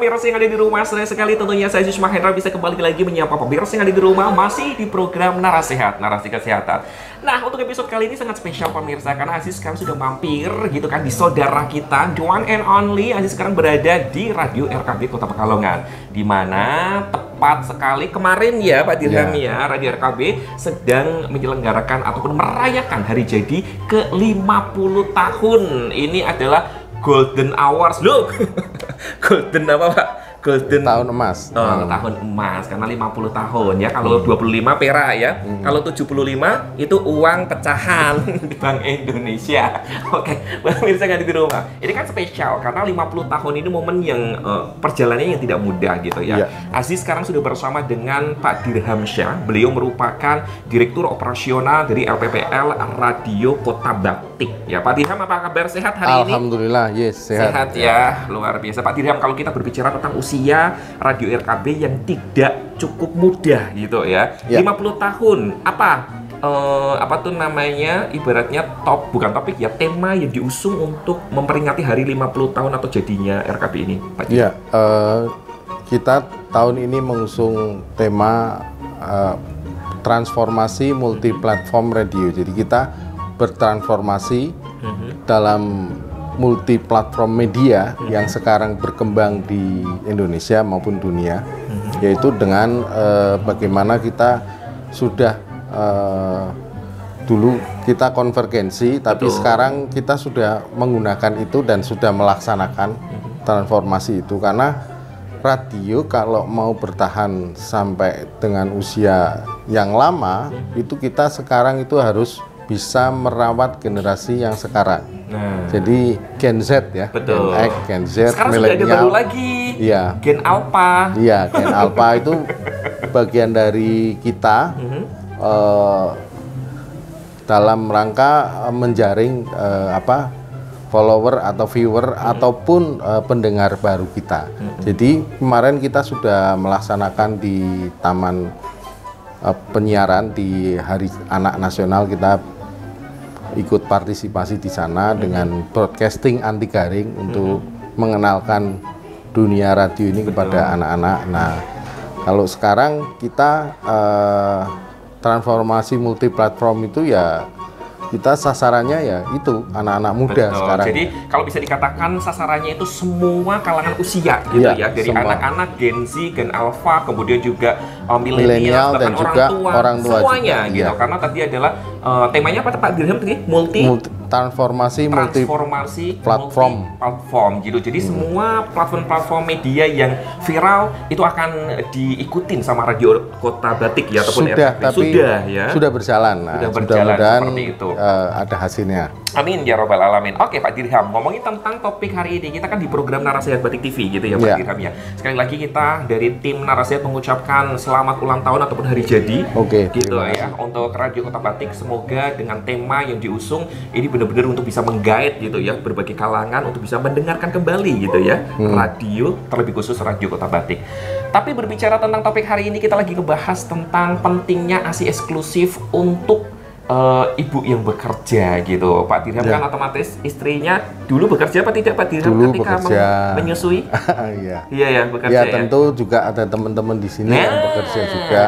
pemirsa yang ada di rumah, senang sekali tentunya saya Yus Mahendra bisa kembali lagi menyapa pemirsa yang ada di rumah masih di program Narasehat, Narasi Kesehatan. Nah, untuk episode kali ini sangat spesial pemirsa karena Aziz sekarang sudah mampir gitu kan di saudara kita, the one and only. Aziz sekarang berada di Radio RKB Kota Pekalongan, di mana tepat sekali kemarin ya Pak Dirham ya, Radio RKB sedang menyelenggarakan ataupun merayakan hari jadi ke-50 tahun. Ini adalah Golden Hours loh. Golden apa Pak? Golden tahun emas. Tahun emas karena 50 tahun ya. Kalau 25 perak ya. Kalau 75 itu uang pecahan di Bank Indonesia. Oke, pemirsa yang ada di rumah. Ini kan spesial karena 50 tahun ini momen yang perjalanannya yang tidak mudah gitu ya. Aziz sekarang sudah bersama dengan Pak Dirham Syah. Beliau merupakan Direktur Operasional dari LPPL Radio Kota Batik. Ya, Pak Dirham apa kabar, sehat hari ini? Alhamdulillah, yes, sehat. Sehat ya, luar biasa. Pak Dirham, kalau kita berbicara tentang usia Radio RKB yang tidak cukup mudah gitu ya, 50 tahun, apa tuh namanya, ibaratnya bukan topik ya, tema yang diusung untuk memperingati hari 50 tahun atau jadinya RKB ini, Pak Dirham? Iya, kita tahun ini mengusung tema transformasi multi-platform radio. Jadi kita bertransformasi dalam multi-platform media yang sekarang berkembang di Indonesia maupun dunia, yaitu dengan bagaimana kita sudah dulu kita konvergensi, tapi sekarang kita sudah menggunakan itu dan sudah melaksanakan transformasi itu, karena radio kalau mau bertahan sampai dengan usia yang lama itu kita sekarang itu harus bisa merawat generasi yang sekarang. Jadi Gen Z ya, betul. Gen X, Gen Z, sekarang sudah ada baru lagi, Gen Alpha. Iya, Gen Alpha itu bagian dari kita dalam rangka menjaring follower atau viewer ataupun pendengar baru kita. Jadi kemarin kita sudah melaksanakan di Taman Penyiaran di Hari Anak Nasional, kita ikut partisipasi di sana dengan broadcasting anti garing untuk mengenalkan dunia radio ini kepada anak-anak. Nah, kalau sekarang kita transformasi multi-platform itu ya kita sasarannya ya itu anak-anak muda sekarang. Jadi kalau bisa dikatakan sasarannya itu semua kalangan usia gitu ya, dari anak-anak, Gen Z, Gen Alpha, kemudian juga milenial dan juga orang tua semuanya juga, gitu. Karena tadi adalah temanya apa Pak Dirham tadi? Transformasi platform gitu. Jadi semua platform media yang viral itu akan diikutin sama Radio Kota Batik ya, ataupun sudah berjalan. Nah, sudah berjalan seperti itu. Ada hasilnya. Amin ya robbal alamin. Oke Pak Dirham, ngomongin tentang topik hari ini, kita kan di program Narasehat Batik TV gitu ya Pak Dirham ya. Sekali lagi kita dari tim Narasehat mengucapkan selamat ulang tahun ataupun hari jadi. Gitu ya untuk Radio Kota Batik. Semoga dengan tema yang diusung ini benar-benar untuk bisa menggait gitu ya berbagai kalangan untuk bisa mendengarkan kembali gitu ya radio, terlebih khusus Radio Kota Batik. Tapi berbicara tentang topik hari ini, kita lagi ngebahas tentang pentingnya ASI eksklusif untuk ibu yang bekerja gitu. Pak Dirham kan otomatis istrinya dulu bekerja apa tidak Pak Dirham ketika menyusui? Iya ya bekerja ya. Tentu juga ada teman-teman di sini yang bekerja juga.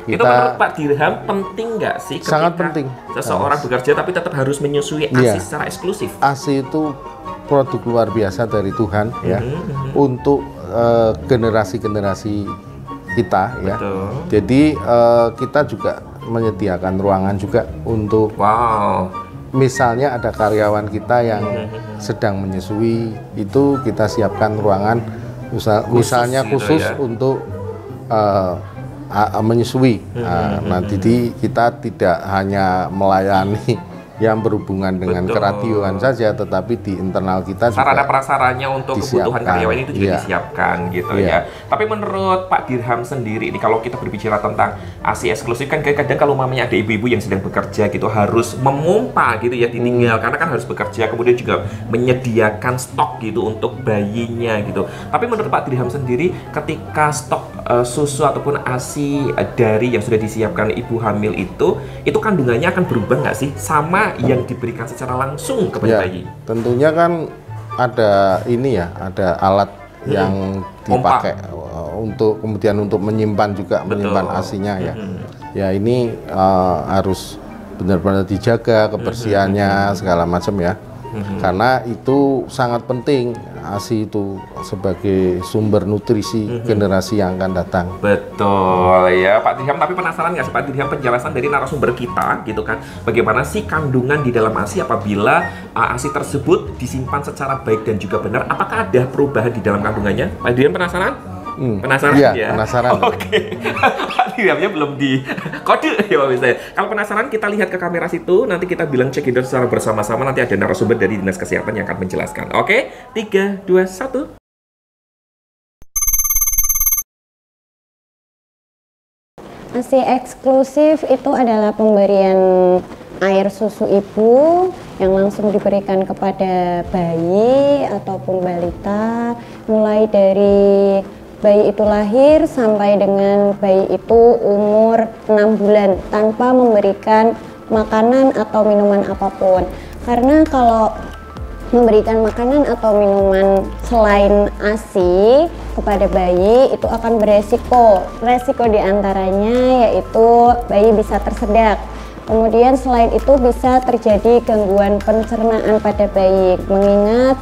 Itu menurut Pak Dirham penting nggak sih ketika sangat penting seseorang bekerja tapi tetap harus menyusui ASI secara eksklusif? ASI itu produk luar biasa dari Tuhan ya, untuk generasi-generasi kita ya. Jadi kita juga menyediakan ruangan juga untuk misalnya ada karyawan kita yang sedang menyusui, itu kita siapkan ruangan misalnya khusus untuk menyusui. Nanti kita tidak hanya melayani yang berhubungan dengan keradioan saja, tetapi di internal kita sarana prasaranya untuk kebutuhan karyawan itu juga disiapkan gitu ya. Tapi menurut Pak Dirham sendiri ini, kalau kita berbicara tentang ASI eksklusif kan kadang kalau mamanya ada ibu-ibu yang sedang bekerja gitu harus memompa gitu ya, ditinggal karena kan harus bekerja, kemudian juga menyediakan stok gitu untuk bayinya gitu. Tapi menurut Pak Dirham sendiri, ketika stok susu ataupun ASI dari yang sudah disiapkan ibu hamil itu kandungannya akan berubah nggak sih sama yang diberikan secara langsung kepada bayi? Tentunya kan ada ini ya, ada alat yang dipakai untuk kemudian untuk menyimpan juga, menyimpan ASI-nya ya. Ya ini harus benar-benar dijaga kebersihannya segala macam ya. Karena itu sangat penting, ASI itu sebagai sumber nutrisi generasi yang akan datang. Betul ya Pak Dirham, tapi penasaran nggak sih Pak Dirham penjelasan dari narasumber kita gitu kan, bagaimana sih kandungan di dalam ASI apabila ASI tersebut disimpan secara baik dan juga benar, apakah ada perubahan di dalam kandungannya? Pak Dirham penasaran? Penasaran iya, ya? Penasaran. Oke. Pak Dirhamnya belum di kode ya Pak misalnya. Kalau penasaran kita lihat ke kamera situ, nanti kita bilang cekidot secara bersama-sama, nanti ada narasumber dari Dinas Kesehatan yang akan menjelaskan. Oke, 3, 2, 1. ASI eksklusif itu adalah pemberian air susu ibu yang langsung diberikan kepada bayi ataupun balita, mulai dari bayi itu lahir sampai dengan bayi itu umur 6 bulan tanpa memberikan makanan atau minuman apapun. Karena kalau memberikan makanan atau minuman selain ASI kepada bayi itu akan beresiko. Resiko diantaranya yaitu bayi bisa tersedak. Kemudian selain itu bisa terjadi gangguan pencernaan pada bayi, mengingat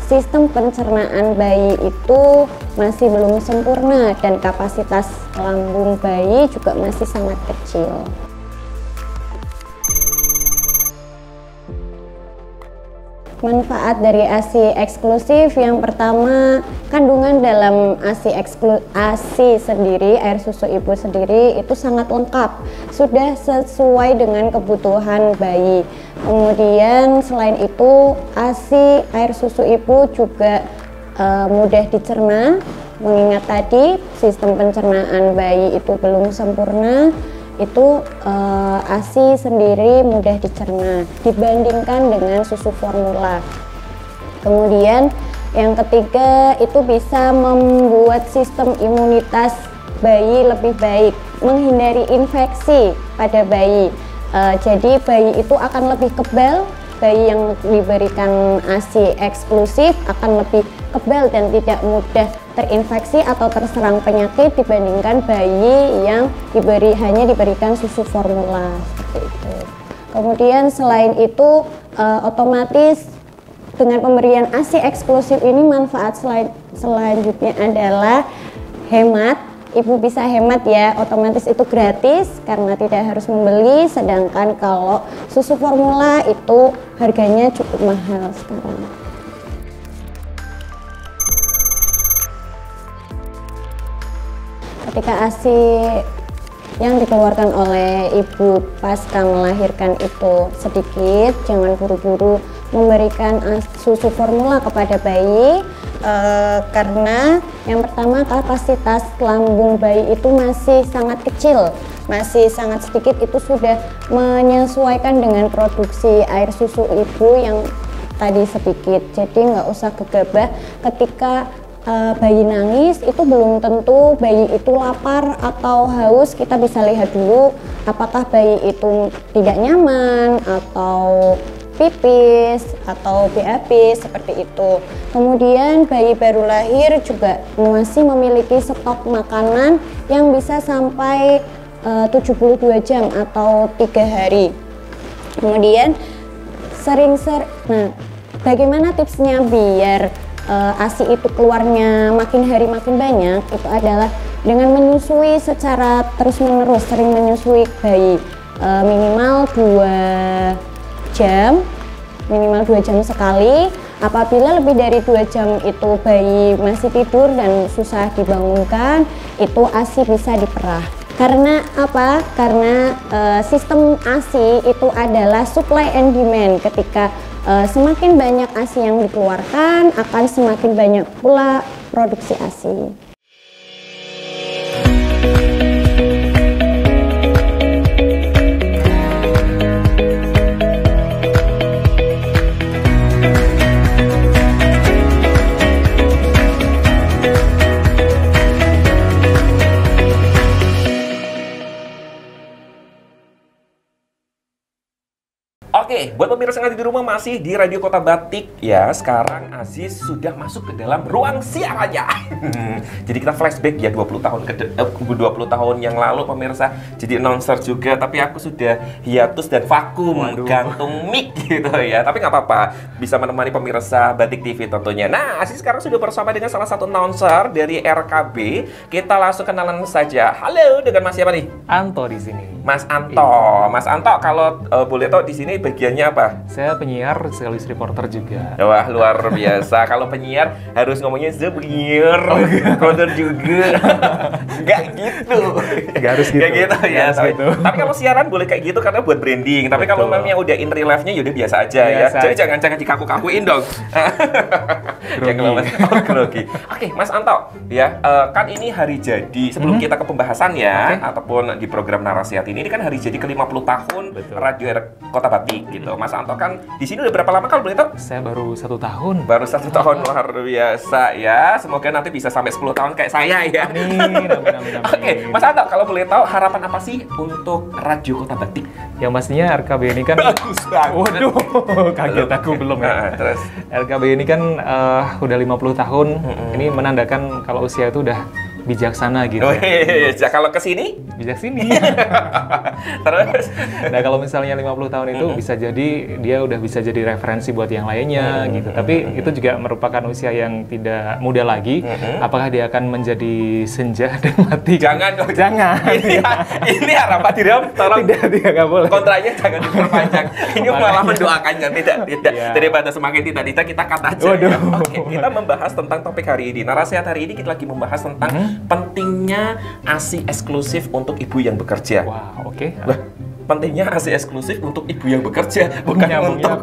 sistem pencernaan bayi itu masih belum sempurna dan kapasitas lambung bayi juga masih sangat kecil. Manfaat dari ASI eksklusif yang pertama, kandungan dalam ASI sendiri, air susu ibu sendiri itu sangat lengkap, sudah sesuai dengan kebutuhan bayi. Kemudian selain itu ASI air susu ibu juga mudah dicerna, mengingat tadi sistem pencernaan bayi itu belum sempurna. Itu ASI sendiri mudah dicerna dibandingkan dengan susu formula. Kemudian yang ketiga itu bisa membuat sistem imunitas bayi lebih baik, menghindari infeksi pada bayi. Jadi bayi itu akan lebih kebal, bayi yang diberikan ASI eksklusif akan lebih kebal dan tidak mudah terinfeksi atau terserang penyakit dibandingkan bayi yang hanya diberikan susu formula seperti itu. Kemudian selain itu otomatis dengan pemberian ASI eksklusif ini manfaat selanjutnya adalah hemat. Ibu bisa hemat ya, otomatis itu gratis karena tidak harus membeli, sedangkan kalau susu formula itu harganya cukup mahal sekarang. Ketika ASI yang dikeluarkan oleh ibu pasca melahirkan itu sedikit, jangan buru-buru memberikan susu formula kepada bayi, karena yang pertama kapasitas lambung bayi itu masih sangat kecil, masih sangat sedikit, itu sudah menyesuaikan dengan produksi air susu ibu yang tadi sedikit. Jadi nggak usah gegabah ketika bayi nangis, itu belum tentu bayi itu lapar atau haus. Kita bisa lihat dulu apakah bayi itu tidak nyaman atau pipis atau BAB seperti itu. Kemudian bayi baru lahir juga masih memiliki stok makanan yang bisa sampai 72 jam atau 3 hari. Kemudian nah bagaimana tipsnya biar ASI itu keluarnya makin hari makin banyak? Itu adalah dengan menyusui secara terus-menerus, sering menyusui bayi, minimal 2 jam sekali. Apabila lebih dari 2 jam itu bayi masih tidur dan susah dibangunkan, itu ASI bisa diperah. Karena apa? Karena sistem ASI itu adalah supply and demand. Ketika semakin banyak ASI yang dikeluarkan, akan semakin banyak pula produksi ASI. Oke Oke, buat pemirsa yang ada di rumah masih di Radio Kota Batik ya. Sekarang Aziz sudah masuk ke dalam ruang siarannya. Jadi kita flashback ya 20 tahun yang lalu pemirsa. Jadi announcer juga, tapi aku sudah hiatus dan vakum gantung mic gitu ya. Tapi nggak apa-apa, bisa menemani pemirsa Batik TV tentunya. Nah, Aziz sekarang sudah bersama dengan salah satu announcer dari RKB. Kita langsung kenalan saja. Halo, dengan Mas siapa nih? Anto di sini. Mas Anto. Mas Anto, kalau boleh tahu di sini bagiannya apa? Saya penyiar sekaligus reporter juga. Wah, luar biasa. Kalau penyiar harus ngomongnya sebenyiar, reporter juga. Nggak gitu. Nggak harus gitu. Nggak gitu ya. Tapi kalau siaran boleh kayak gitu karena buat branding. Tapi kalau memangnya udah in real life-nya yaudah biasa aja ya. Jadi jangan dikaku-kakuin dong. Grogi. Oke, Mas Anto, ya kan ini hari jadi. Sebelum kita ke pembahasan ya, ataupun di program Narasihat ini kan hari jadi ke-50 tahun Radio Kota Batik gitu. Mas Anto kan di sini udah berapa lama kalau boleh tahu? Saya baru 1 tahun. Baru 1 tahun, luar biasa ya. Semoga nanti bisa sampai 10 tahun kayak saya ya. Amin. Oke, Mas Anto, kalau boleh tahu harapan apa sih untuk Radio Kota Batik? Yang pastinya RKB ini kan bagus banget. Waduh, kaget aku belum ya. Terus RKB ini kan udah 50 tahun. Ini menandakan kalau usia itu udah bijaksana gitu. Ya. Kalau kesini? Bijak sini. Terus? Nah, kalau misalnya 50 tahun itu bisa jadi dia udah bisa jadi referensi buat yang lainnya gitu. Tapi itu juga merupakan usia yang tidak muda lagi. Apakah dia akan menjadi senja dan mati? Jangan dong. Jangan. Ini harapan diri tolong. Tidak nggak boleh. Kontranya jangan diperpanjang. Ini malah mendoakannya. Tidak. Ya. Daripada semakin tidak kita kata aja. Ya. Oke, kita membahas tentang topik hari ini. Narasihat hari ini kita lagi membahas tentang pentingnya ASI eksklusif untuk ibu yang bekerja. Wow, oke. Pentingnya ASI eksklusif untuk ibu yang bekerja, bukan untuk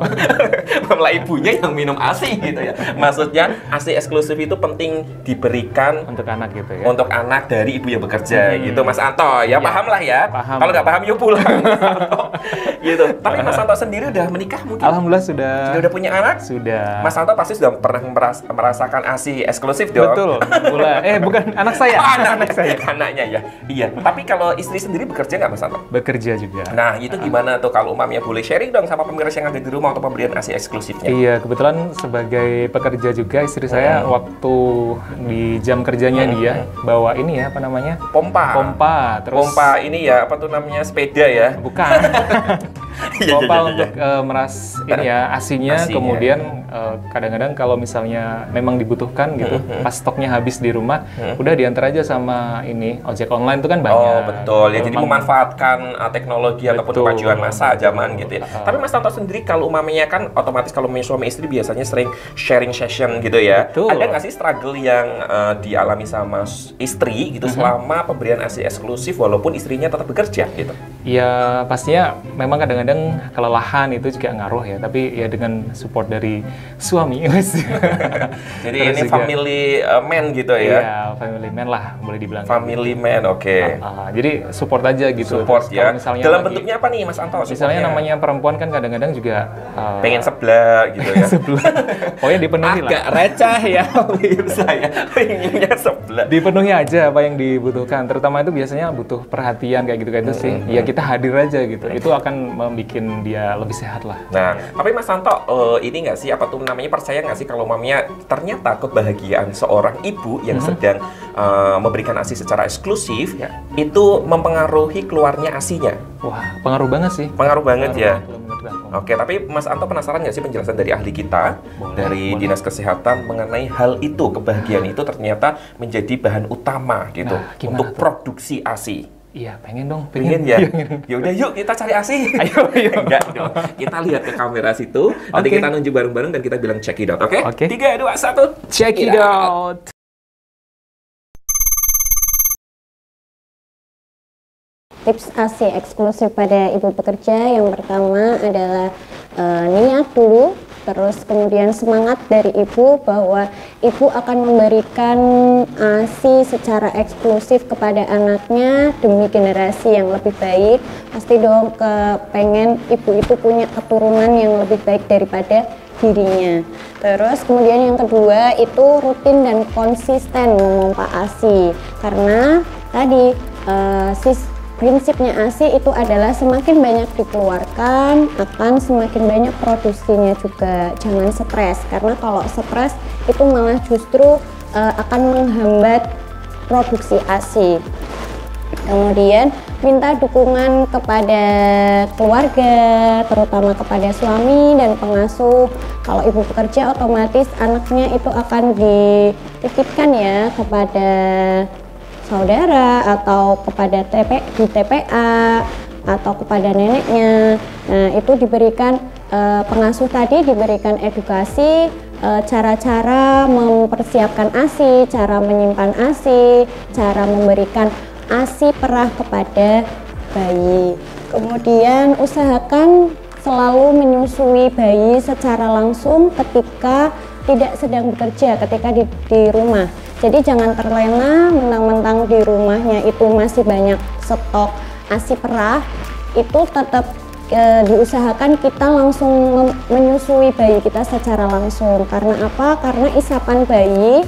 malah ibunya yang minum ASI gitu ya. Maksudnya ASI eksklusif itu penting diberikan untuk anak gitu ya. Untuk anak dari ibu yang bekerja gitu, Mas Anto. Ya, paham lah ya. Paham. Kalau nggak paham yuk pulang. Gitu. Tapi Mas Anto sendiri udah menikah mungkin? Alhamdulillah sudah punya anak? Sudah. Mas Anto pasti sudah pernah merasakan ASI eksklusif dong. Betul. Bukan anak saya. Anak saya. Anaknya ya. Iya. Tapi kalau istri sendiri bekerja nggak, Mas Anto? Bekerja juga. Nah, itu gimana tuh kalau Umamnya boleh sharing dong sama pemirsa yang ada di rumah untuk pemberian ASI eksklusifnya? Iya, kebetulan sebagai pekerja juga istri saya waktu di jam kerjanya dia bawa ini ya, apa namanya? Pompa. Terus pompa ini ya, apa tuh namanya? Sepeda ya? Bukan. Pompa untuk meras ini ya, asinya. Kemudian kadang-kadang kalau misalnya memang dibutuhkan gitu, pas stoknya habis di rumah, udah diantar aja sama ini ojek online itu kan banyak. Oh, betul. Ya, jadi memanfaatkan teknologi ataupun kemajuan masa zaman gitu ya. Tapi Mas Tanto sendiri kalau umamanya kan otomatis kalau suami istri biasanya sering sharing session gitu ya. Betul. Ada nggak sih struggle yang dialami sama istri gitu selama pemberian ASI eksklusif walaupun istrinya tetap bekerja gitu? Ya pastinya memang kadang-kadang kelelahan itu juga ngaruh ya. Tapi ya dengan support dari suami. Jadi ini juga, family man gitu ya? Iya, family man lah boleh dibilang. Family man, oke. Jadi support aja gitu. Support ya. Dalam lagi, bentuknya apa nih Mas Anto? Misalnya namanya perempuan kan kadang-kadang juga pengen sebelah gitu ya. Pokoknya dipenuhi lah. Agak receh ya saya. Pengennya sebelah. Dipenuhi aja apa yang dibutuhkan. Terutama itu biasanya butuh perhatian kayak gitu sih. Ya kita hadir aja gitu. Itu akan membuat dia lebih sehat lah. Nah, tapi Mas Anto ini nggak sih apa tuh namanya percaya nggak sih kalau mamanya ternyata kebahagiaan seorang ibu yang sedang memberikan ASI secara eksklusif itu mempengaruhi keluarnya ASInya? Wah, pengaruh banget sih. Pengaruh banget ya. Oke, tapi Mas Anto penasaran nggak sih penjelasan dari ahli kita dari Dinas Kesehatan mengenai hal itu, kebahagiaan itu ternyata menjadi bahan utama gitu untuk produksi ASI? Iya, pengen dong. Pengen ya? Ya udah yuk kita cari ASI. Ayo. Enggak dong. Kita lihat ke kamera situ, nanti kita nunjuk bareng-bareng dan kita bilang check it out, oke? 3, 2, 1, check it out. Tips ASI eksklusif pada ibu pekerja yang pertama adalah niat dulu, terus kemudian semangat dari ibu bahwa ibu akan memberikan ASI secara eksklusif kepada anaknya demi generasi yang lebih baik. Pasti dong kepengen ibu itu punya keturunan yang lebih baik daripada dirinya. Terus kemudian yang kedua itu rutin dan konsisten memompa ASI, karena tadi prinsipnya ASI itu adalah semakin banyak dikeluarkan akan semakin banyak produksinya juga. Jangan stres, karena kalau stres itu malah justru akan menghambat produksi ASI. Kemudian minta dukungan kepada keluarga, terutama kepada suami dan pengasuh. Kalau ibu bekerja, otomatis anaknya itu akan dititipkan ya kepada saudara atau kepada di TPA atau kepada neneknya. Nah, itu diberikan pengasuh tadi diberikan edukasi cara-cara mempersiapkan ASI, cara menyimpan ASI, cara memberikan ASI perah kepada bayi. Kemudian usahakan selalu menyusui bayi secara langsung ketika tidak sedang bekerja, ketika di rumah. Jadi jangan terlena mentang-mentang di rumahnya itu masih banyak stok ASI perah, itu tetap diusahakan kita langsung menyusui bayi kita secara langsung. Karena apa? Karena isapan bayi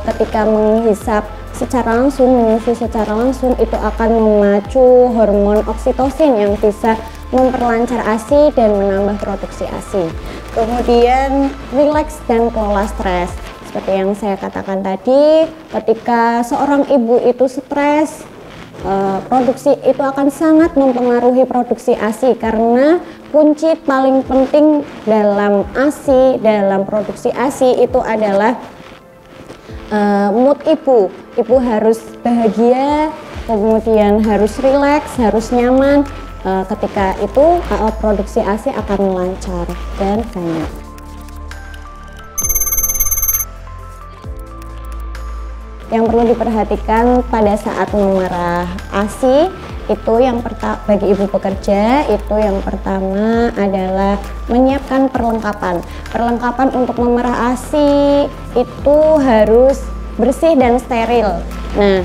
ketika menghisap secara langsung, menyusui secara langsung itu akan memacu hormon oksitosin yang bisa memperlancar ASI dan menambah produksi ASI. Kemudian rileks dan kelola stres. Seperti yang saya katakan tadi, ketika seorang ibu itu stres, produksi itu akan sangat mempengaruhi produksi ASI, karena kunci paling penting dalam ASI, dalam produksi ASI itu adalah mood ibu. Ibu harus bahagia, kemudian harus rileks, harus nyaman. Ketika itu produksi ASI akan lancar dan banyak. Yang perlu diperhatikan pada saat memerah ASI itu yang bagi ibu pekerja itu yang pertama adalah menyiapkan perlengkapan. Perlengkapan untuk memerah ASI itu harus bersih dan steril. Nah,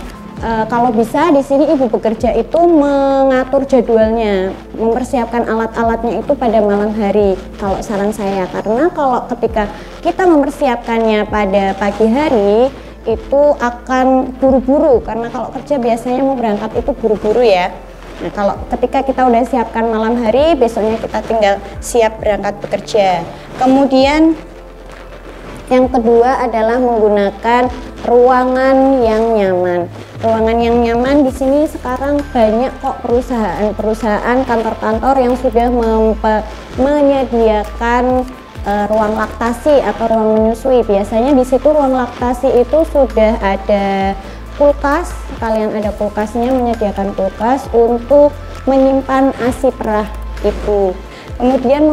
kalau bisa di sini ibu bekerja itu mengatur jadwalnya, mempersiapkan alat-alatnya itu pada malam hari. Kalau saran saya, karena kalau ketika kita mempersiapkannya pada pagi hari itu akan buru-buru, karena kalau kerja biasanya mau berangkat itu buru-buru ya. Nah, kalau ketika kita udah siapkan malam hari, besoknya kita tinggal siap berangkat bekerja. Kemudian yang kedua adalah menggunakan ruangan yang nyaman. Ruangan yang nyaman di sini sekarang banyak kok perusahaan-perusahaan, kantor-kantor yang sudah menyediakan ruang laktasi atau ruang menyusui. Biasanya di situ ruang laktasi itu sudah ada kulkas, kalian ada kulkasnya, menyediakan kulkas untuk menyimpan ASI perah itu. Kemudian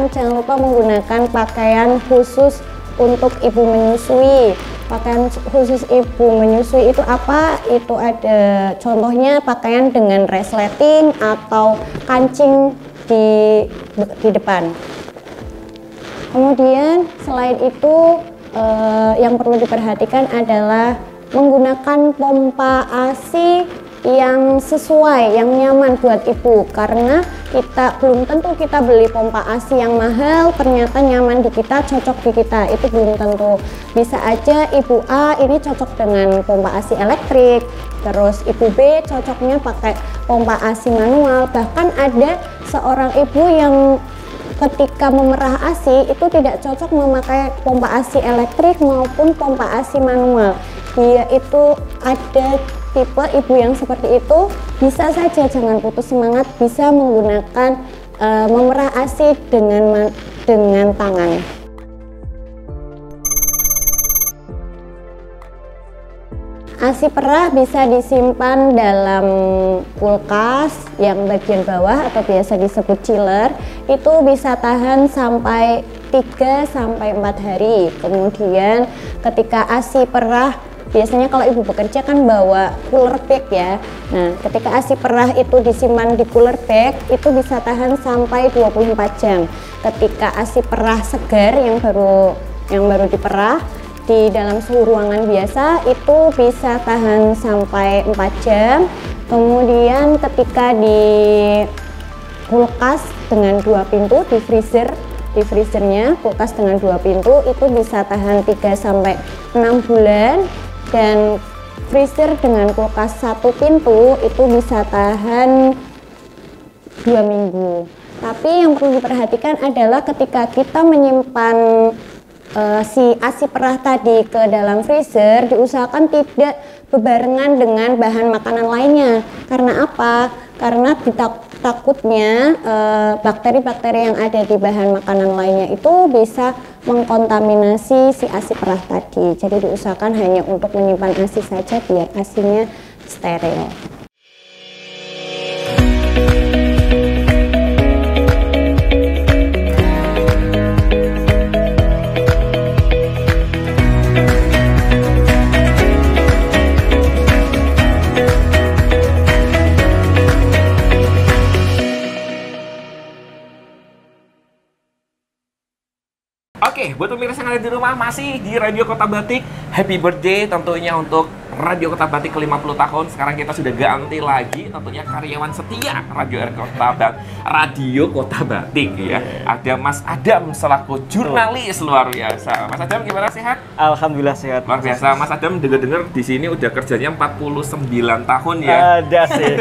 jangan lupa menggunakan pakaian khusus untuk ibu menyusui. Pakaian khusus ibu menyusui itu apa? Itu ada contohnya pakaian dengan resleting atau kancing di depan. Kemudian selain itu yang perlu diperhatikan adalah menggunakan pompa ASI yang sesuai, yang nyaman buat ibu, karena kita belum tentu kita beli pompa ASI yang mahal ternyata nyaman di kita, cocok di kita, itu belum tentu. Bisa aja ibu A ini cocok dengan pompa ASI elektrik, terus ibu B cocoknya pakai pompa ASI manual. Bahkan ada seorang ibu yang ketika memerah ASI itu tidak cocok memakai pompa ASI elektrik maupun pompa ASI manual. Dia itu ada tipe ibu yang seperti itu, bisa saja, jangan putus semangat, bisa menggunakan memerah ASI dengan tangan. ASI perah bisa disimpan dalam kulkas yang bagian bawah atau biasa disebut chiller, itu bisa tahan sampai 3-4 hari. Kemudian ketika ASI perah, biasanya kalau ibu bekerja kan bawa cooler bag ya. Nah, ketika ASI perah itu disimpan di cooler bag, itu bisa tahan sampai 24 jam. Ketika ASI perah segar yang baru diperah di dalam suhu ruangan biasa itu bisa tahan sampai 4 jam. Kemudian ketika di kulkas dengan 2 pintu, di freezernya kulkas dengan 2 pintu itu bisa tahan 3-6 bulan. Dan freezer dengan kulkas 1 pintu itu bisa tahan 2 minggu. Tapi yang perlu diperhatikan adalah ketika kita menyimpan si ASI perah tadi ke dalam freezer, diusahakan tidak bebarengan dengan bahan makanan lainnya. Karena apa? Karena takutnya bakteri-bakteri yang ada di bahan makanan lainnya itu bisa mengkontaminasi si ASI perah tadi. Jadi diusahakan hanya untuk menyimpan ASI saja biar ASInya steril. Oke, buat pemirsa yang ada di rumah, masih di Radio Kota Batik. Happy birthday tentunya untuk Radio Kota Batik ke-50 tahun. Sekarang kita sudah ganti lagi tentunya karyawan setia Radio Kota Batik ya. Ada Mas Adam selaku jurnalis luar biasa. Mas Adam gimana, sehat? Alhamdulillah sehat. Luar biasa. Mas Adam dengar-dengar di sini udah kerjanya 49 tahun ya. Ada sih.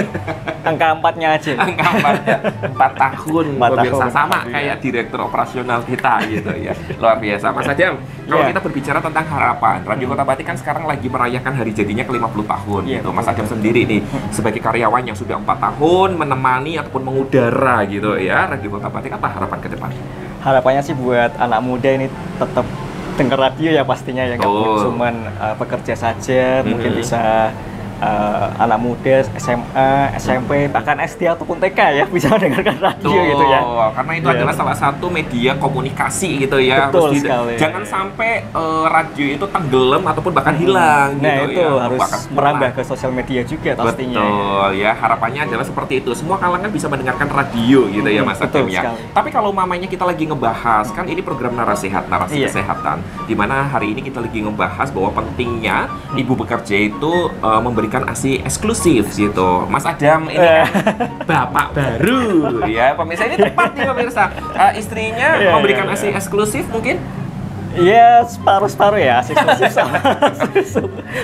Angka 4-nya aja. Angka 4-nya 4 tahun. Pemirsa sama kayak direktur operasional kita gitu ya. Luar biasa. Mas Adam, kalau kita berbicara tentang harapan, Radio Kota Batik kan sekarang lagi merayakan hari jadinya ke-50 tahun gitu. Mas Adam sendiri nih sebagai karyawan yang sudah 4 tahun menemani ataupun mengudara gitu ya Radio Kota Batik, apa harapan ke depan? Harapannya sih buat anak muda ini tetap dengar radio ya pastinya ya, nggak cuman bekerja saja, mungkin bisa anak muda SMA, SMP, bahkan SD ataupun TK ya bisa mendengarkan radio gitu ya. Karena itu adalah salah satu media komunikasi gitu ya. Betul sekali. Jangan sampai radio itu tenggelam ataupun bahkan hilang. Nah gitu itu ya. harus merambah ke sosial media juga pastinya. Betul ya, harapannya adalah seperti itu. Semua kalangan bisa mendengarkan radio gitu ya Mas Adam ya. Tapi kalau mamanya kita lagi ngebahas, kan ini program narasi kesehatan, dimana hari ini kita lagi ngebahas bahwa pentingnya ibu bekerja itu memberikan ASI eksklusif gitu. Mas Adam ini kan bapak baru ya pemirsa, ini tepat nih pemirsa. Istrinya memberikan ASI eksklusif mungkin? Iya, separuh-separuh ya, ASI eksklusif sama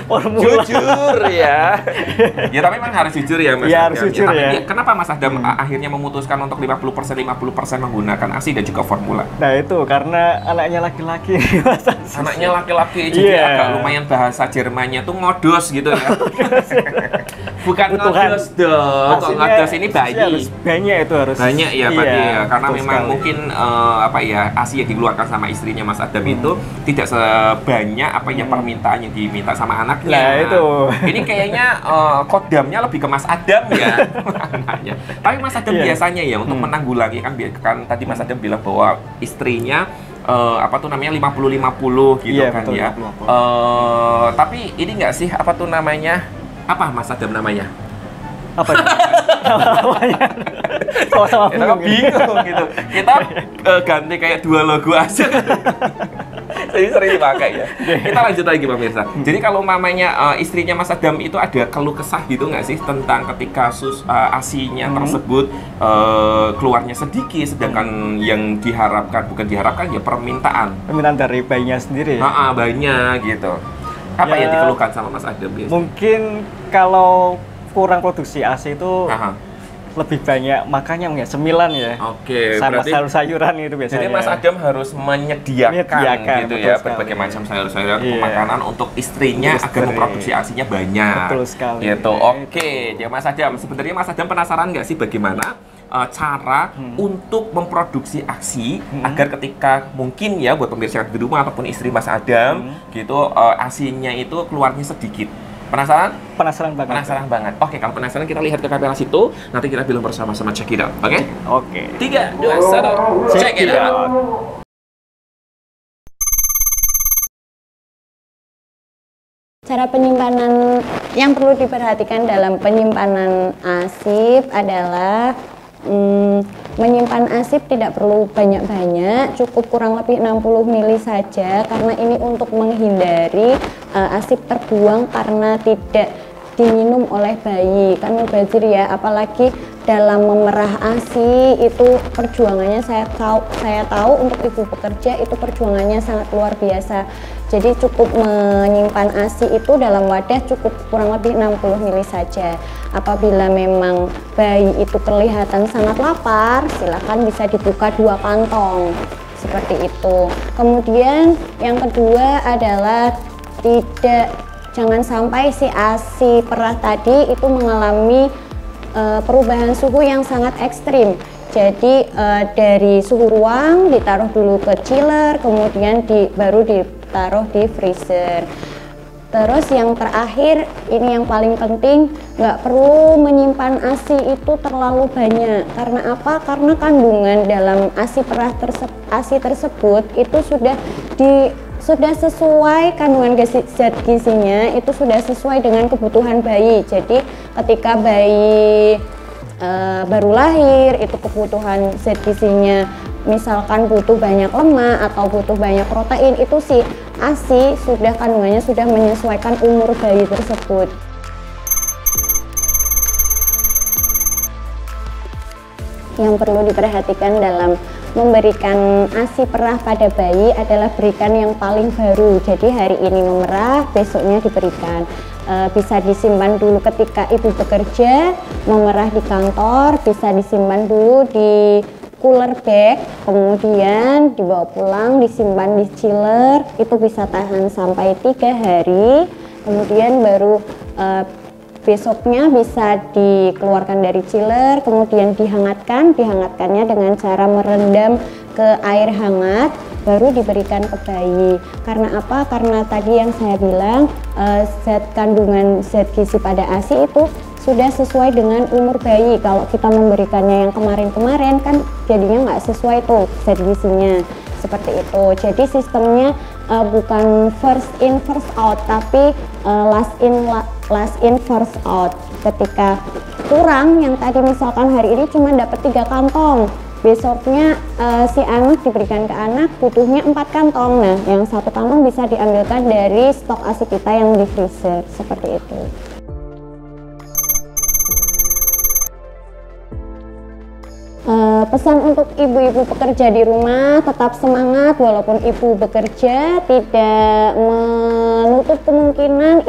formula. Jujur ya. Ya tapi memang harus jujur ya Mas. Iya harus jujur ya. Kenapa Mas Adam akhirnya memutuskan untuk 50% menggunakan ASI dan juga formula? Nah itu karena anaknya laki-laki. Anaknya laki-laki jadi agak lumayan bahasa Jermannya tuh ngodos gitu ya. Bukan ngodos dong. Kok ngodos ini bayi. Banyak itu harus. Banyak ya berarti ya. Karena memang mungkin ASI yang dikeluarkan sama istrinya Mas Adam itu tidak sebanyak permintaan yang diminta sama anaknya. Nah itu. Ini kayaknya kodamnya lebih ke Mas Adam ya. Anaknya. Tapi Mas Adam biasanya ya untuk menanggulangi kan tadi Mas Adam bilang bahwa istrinya 50-50 gitu kan betul, ya. Tapi ini nggak sih apa Mas Adam namanya? Apa itu? Namanya? Sama-sama bingung gitu. Kita ganti kayak 2 logo aja. Jadi sering dipakai ya. Kita lanjut lagi pemirsa. Jadi kalau mamanya istrinya Mas Adam itu ada keluh kesah gitu nggak sih tentang ketika ASI-nya tersebut keluarnya sedikit, sedangkan yang bukan diharapkan ya permintaan dari bayinya sendiri. Banyak gitu. Apa yang dikeluhkan sama Mas Adam biasanya? Mungkin kalau kurang produksi ASI itu lebih banyak makanya cemilan ya. Oke, sama berarti sayur-sayuran itu biasanya. Jadi Mas Adam harus menyediakan gitu ya berbagai macam sayur-sayuran makanan untuk istrinya agar memproduksi ASI-nya banyak. Betul sekali. Gitu. Oke, ya Mas Adam, sebenarnya Mas Adam penasaran nggak sih bagaimana cara untuk memproduksi ASI agar ketika mungkin ya buat pemirsa di rumah ataupun istri Mas Adam gitu ASI-nya itu keluarnya sedikit. Penasaran? Penasaran banget. Penasaran banget. Oke, kalau penasaran kita lihat ke kamera situ, nanti kita bilang bersama-sama check it out. Oke? Oke. 3, 2, 1, check it out. Cara penyimpanan yang perlu diperhatikan dalam penyimpanan ASI adalah menyimpan ASI tidak perlu banyak-banyak, cukup kurang lebih 60 ml saja, karena ini untuk menghindari ASI terbuang karena tidak diminum oleh bayi. Kan mubazir ya, apalagi dalam memerah ASI itu perjuangannya saya tahu untuk ibu pekerja itu perjuangannya sangat luar biasa. Jadi cukup menyimpan ASI itu dalam wadah cukup kurang lebih 60 ml saja. Apabila memang bayi itu kelihatan sangat lapar, silakan bisa dibuka 2 kantong seperti itu. Kemudian yang kedua adalah jangan sampai si ASI perah tadi itu mengalami perubahan suhu yang sangat ekstrim. Jadi dari suhu ruang ditaruh dulu ke chiller, kemudian baru ditaruh di freezer. Terus yang terakhir, ini yang paling penting, nggak perlu menyimpan ASI itu terlalu banyak. Karena apa? Karena kandungan dalam ASI perah ASI tersebut itu sudah sesuai kandungan zat gizinya, itu sudah sesuai dengan kebutuhan bayi. Jadi ketika bayi baru lahir itu kebutuhan zat gizinya misalkan butuh banyak lemak atau butuh banyak protein, itu si ASI kandungannya sudah menyesuaikan umur bayi tersebut. Yang perlu diperhatikan dalam memberikan ASI perah pada bayi adalah berikan yang paling baru. Jadi hari ini memerah, besoknya diberikan. Bisa disimpan dulu ketika ibu bekerja, memerah di kantor, bisa disimpan dulu di cooler bag, kemudian dibawa pulang, disimpan di chiller, itu bisa tahan sampai 3 hari, kemudian baru besoknya bisa dikeluarkan dari chiller, kemudian dihangatkannya dengan cara merendam ke air hangat, baru diberikan ke bayi. Karena apa? Karena tadi yang saya bilang, kandungan zat gizi pada ASI itu sudah sesuai dengan umur bayi. Kalau kita memberikannya yang kemarin-kemarin kan jadinya nggak sesuai tuh zat gizinya, seperti itu. Jadi sistemnya bukan first in first out, tapi last in first out. Ketika kurang, yang tadi misalkan hari ini cuma dapat 3 kantong, besoknya si anak diberikan ke anak butuhnya 4 kantong. Nah, yang 1 kantong bisa diambilkan dari stok ASI kita yang di freezer, seperti itu. Pesan untuk ibu-ibu pekerja di rumah, tetap semangat walaupun ibu bekerja, tidak menutup kemungkinan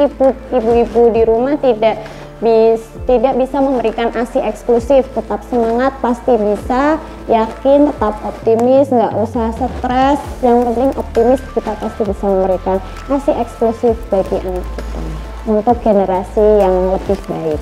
ibu-ibu di rumah tidak bisa memberikan ASI eksklusif. Tetap semangat, pasti bisa, yakin, tetap optimis, nggak usah stres, yang penting optimis, kita pasti bisa memberikan ASI eksklusif bagi anak kita untuk generasi yang lebih baik.